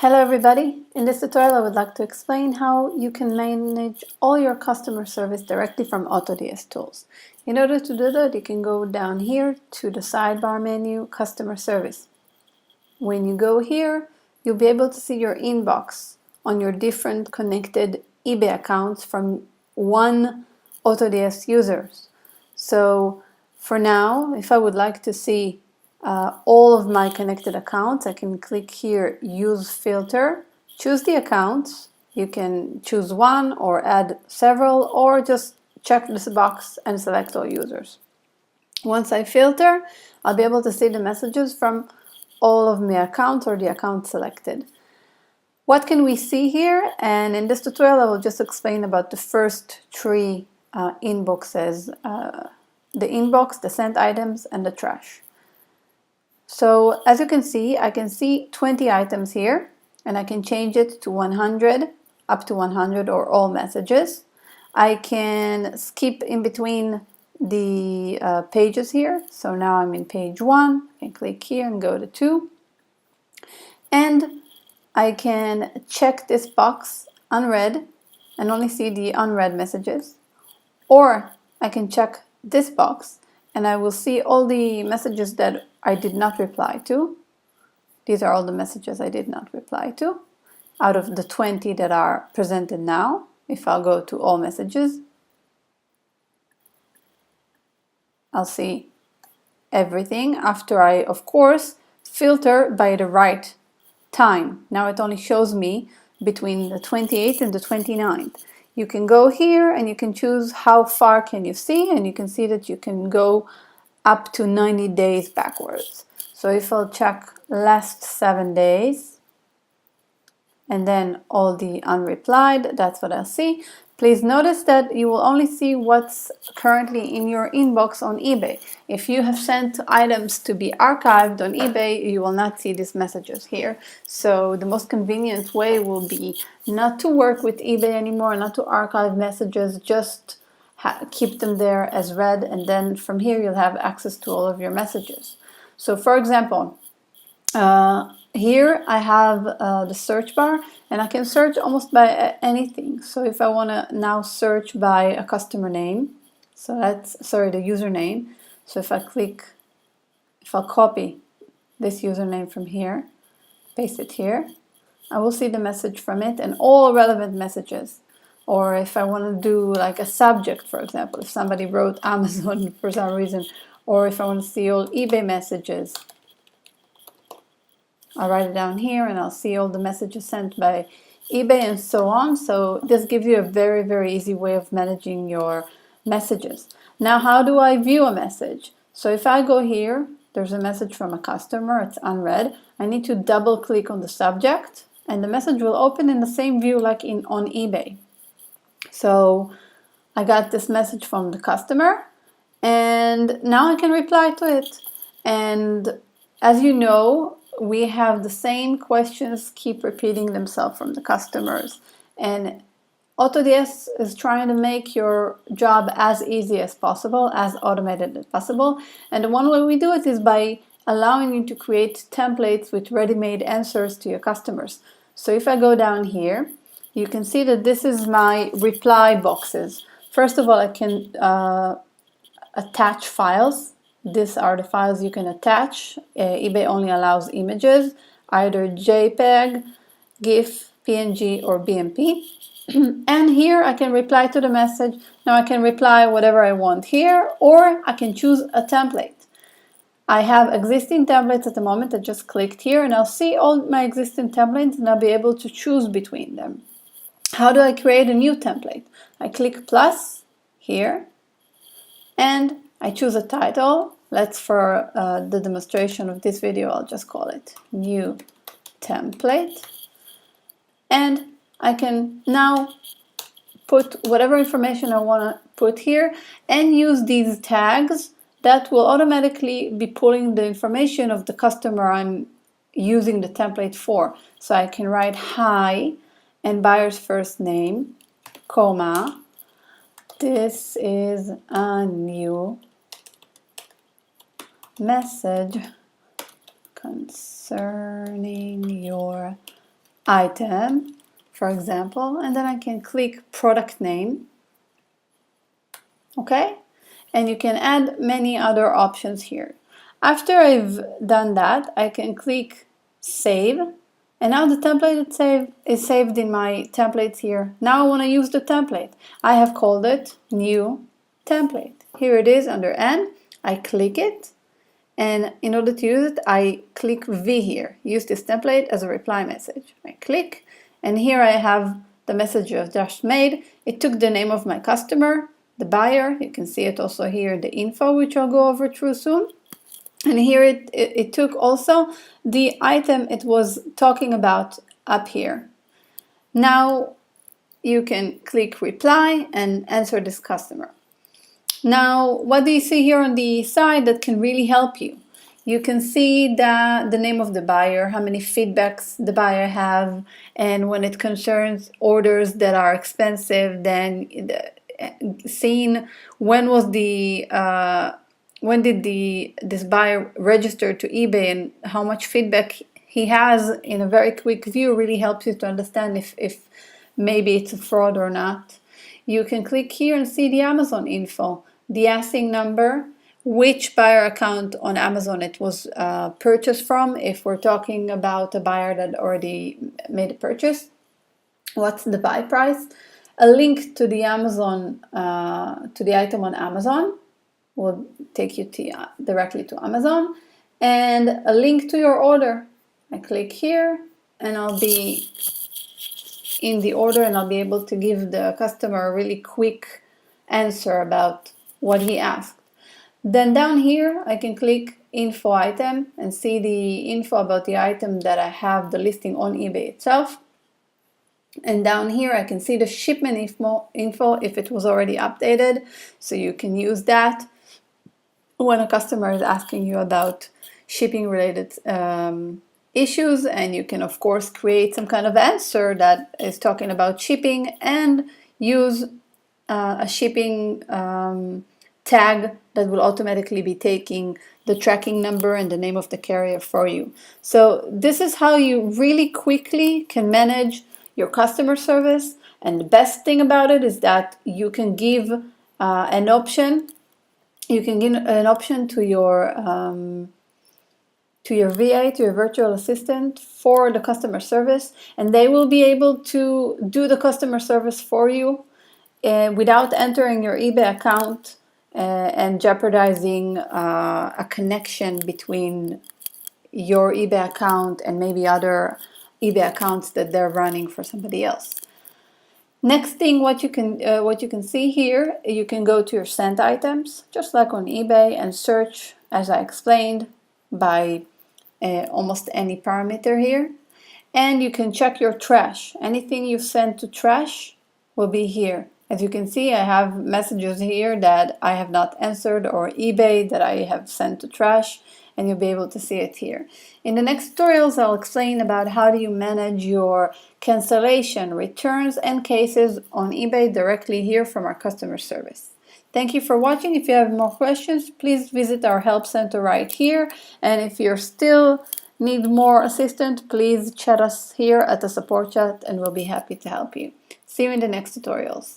Hello everybody! In this tutorial I would like to explain how you can manage all your customer service directly from AutoDsTools. In order to do that, you can go down here to the sidebar menu, Customer Service. When you go here, you'll be able to see your inbox on your different connected eBay accounts from one AutoDS users. So for now, if I would like to see all of my connected accounts, I can click here, Use Filter, choose the accounts. You can choose one or add several, or just check this box and select all users. Once I filter, I'll be able to see the messages from all of my accounts or the account selected. What can we see here? And in this tutorial, I will just explain about the first three inboxes, the inbox, the sent items, and the trash. So as you can see, I can see 20 items here, and I can change it to 100, up to 100, or all messages. I can skip in between the pages here. So now I'm in page 1, I can click here and go to 2. And I can check this box unread and only see the unread messages. Or I can check this box and I will see all the messages that I did not reply to. These are all the messages I did not reply to out of the 20 that are presented now. If I'll go to all messages, I'll see everything after I, of course, filter by the right time. Now it only shows me between the 28th and the 29th. You can go here and you can choose how far can you see, and you can see that you can go up to 90 days backwards. So if I'll check last 7 days and then all the unreplied, that's what I'll see. Please notice that you will only see what's currently in your inbox on eBay. If you have sent items to be archived on eBay, you will not see these messages here. So the most convenient way will be not to work with eBay anymore, not to archive messages, just keep them there as read, and then from here you'll have access to all of your messages. So for example, here I have the search bar, and I can search almost by anything. So if I want to now search by a customer name, so that's, sorry, the username. So if I'll copy this username from here, paste it here, I will see the message from it and all relevant messages. Or if I want to do like a subject, for example, if somebody wrote Amazon for some reason, or if I want to see all eBay messages, I'll write it down here and I'll see all the messages sent by eBay and so on. So this gives you a very, very easy way of managing your messages. Now, how do I view a message? So if I go here, there's a message from a customer, it's unread. I need to double click on the subject and the message will open in the same view like on eBay. So I got this message from the customer and now I can reply to it. And as you know, we have the same questions keep repeating themselves from the customers, and AutoDS is trying to make your job as easy as possible, as automated as possible. And the one way we do it is by allowing you to create templates with ready-made answers to your customers. So if I go down here, you can see that this is my reply boxes. First of all, I can attach files. These are the files you can attach. eBay only allows images, either JPEG, GIF, PNG, or BMP. And here I can reply to the message. Now I can reply whatever I want here, or I can choose a template. I have existing templates at the moment. I just clicked here and I'll see all my existing templates and I'll be able to choose between them. How do I create a new template? I click plus here and I choose a title. Let's, for the demonstration of this video, I'll just call it new template. And I can now put whatever information I want to put here and use these tags that will automatically be pulling the information of the customer I'm using the template for. So I can write hi and buyer's first name, comma, this is a new message concerning your item, for example, and then I can click product name. Okay, and you can add many other options here. After I've done that, I can click save, and now the template is saved in my templates here. Now I want to use the template. I have called it new template. Here it is under N. I click it, and in order to use it, I click V here. Use this template as a reply message. I click, and here I have the message I've just made. It took the name of my customer, the buyer. You can see it also here, the info, which I'll go over through soon. And here it took also the item it was talking about up here. Now you can click reply and answer this customer. Now, what do you see here on the side that can really help you? You can see the name of the buyer, how many feedbacks the buyer have, and when it concerns orders that are expensive, then seeing when did this buyer register to eBay and how much feedback he has in a very quick view really helps you to understand if maybe it's a fraud or not. You can click here and see the Amazon info, the asking number, which buyer account on Amazon it was purchased from, if we're talking about a buyer that already made a purchase, what's the buy price, a link to the Amazon, to the item on Amazon, will take you directly to Amazon, and a link to your order. I click here and I'll be in the order and I'll be able to give the customer a really quick answer about what he asked. Then down here I can click info item and see the info about the item that I have the listing on eBay itself. And down here I can see the shipment info if it was already updated, so you can use that when a customer is asking you about shipping related issues, and you can of course create some kind of answer that is talking about shipping and use a shipping tag that will automatically be taking the tracking number and the name of the carrier for you. So this is how you really quickly can manage your customer service, and the best thing about it is that you can give an option. You can give an option to your VA, to your virtual assistant for the customer service, and they will be able to do the customer service for you without entering your eBay account and jeopardizing a connection between your eBay account and maybe other eBay accounts that they're running for somebody else. Next thing, what you can see here, you can go to your sent items, just like on eBay, and search, as I explained, by almost any parameter here. And you can check your trash. Anything you've sent to trash will be here. As you can see, I have messages here that I have not answered, or eBay that I have sent to trash, and you'll be able to see it here. In the next tutorials, I'll explain about how do you manage your cancellation, returns, and cases on eBay directly here from our customer service. Thank you for watching. If you have more questions, please visit our help center right here. And if you still need more assistance, please chat us here at the support chat and we'll be happy to help you. See you in the next tutorials.